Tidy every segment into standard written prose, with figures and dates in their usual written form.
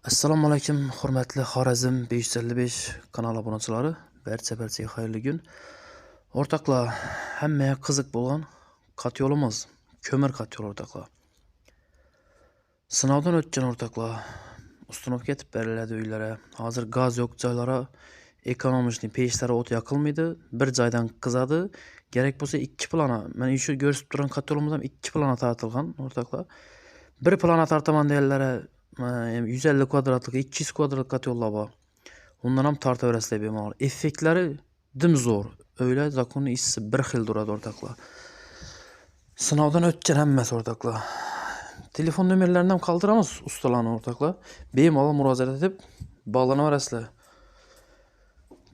Assalomu alaykum, hurmatli Xorazm 555 kanal obunachilari. Barchaga xayrli kun. O'rtoqlar, hammaga qiziq bo'lgan qat yo'limiz, ko'mir qat yo'l o'rtoqlar. Sinovdan o'tgan o'rtoqlar, ustunib ketib beriladi uylara. Hozir gaz yo'q joylara ekonomishni pechlari o't yoqilmaydi, bir joydan qizadi. Kerak bo'lsa 2 plana, mana shu ko'rsatib turgan qat yo'limizdan 2 plana tortilgan o'rtoqlar. Bir plana tortaman deyillari 150 kvadratlık, 200 kvadratlık kat yo'llar bor. Undan ham tortaverasizlar bemalol. Effektlari dim zo'r. Öyle zakonni isi bir xil turadi o'rtoqlar. Sinovdan o'tgan hammasi o'rtoqlar. Telefon nomerlarini ham qoldiramiz ustalarni o'rtoqlar. Bemalol murojaat etib bog'lanaverasizlar.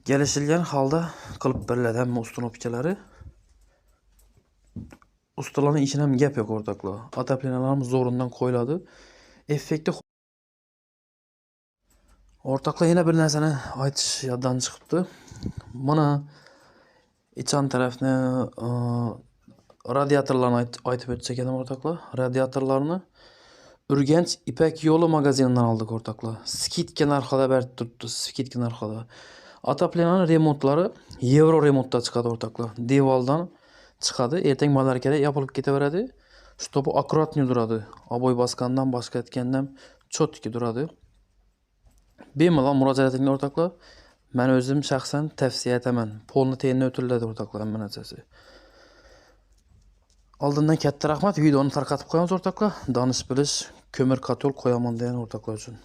Kelishilgan holda qilib beriladi hamma ustunovchalari. Ustalarning ishini ham gap yo'q o'rtoqlar. Otoplenalarimiz zo'rindan qo'yiladi. Effekti o'rtoqlar yana bir narsani aytish yoddan chiqibdi. Mana ichan tarafni radiatorlarni aytib o'tsak edim o'rtoqlar. Radiatorlarni Urganch Ipak yo'li magazinidan oldik o'rtoqlar. Skidka narxida berib turibdi, skidka narxida. Otoplenaning remontlari yevro remontda chiqadi o'rtoqlar. Devoldan chiqadi, ertang malarkada yopilib ketaveradi. Чтобы аккуратный turadi. Oboy bosgandan boshqa aytgandan chotki turadi. Bemalol murojaat eting o'rtoqlar. Men o'zim shaxsan tavsiya etaman. Polni teyinni o'tiladi o'rtoqlar hamma narsasi. Oldindan katta rahmat, videoni tarqatib qo'yamiz o'rtoqlar. Donish bilish, ko'mir qatol qo'yaman degan o'rtoqlar uchun.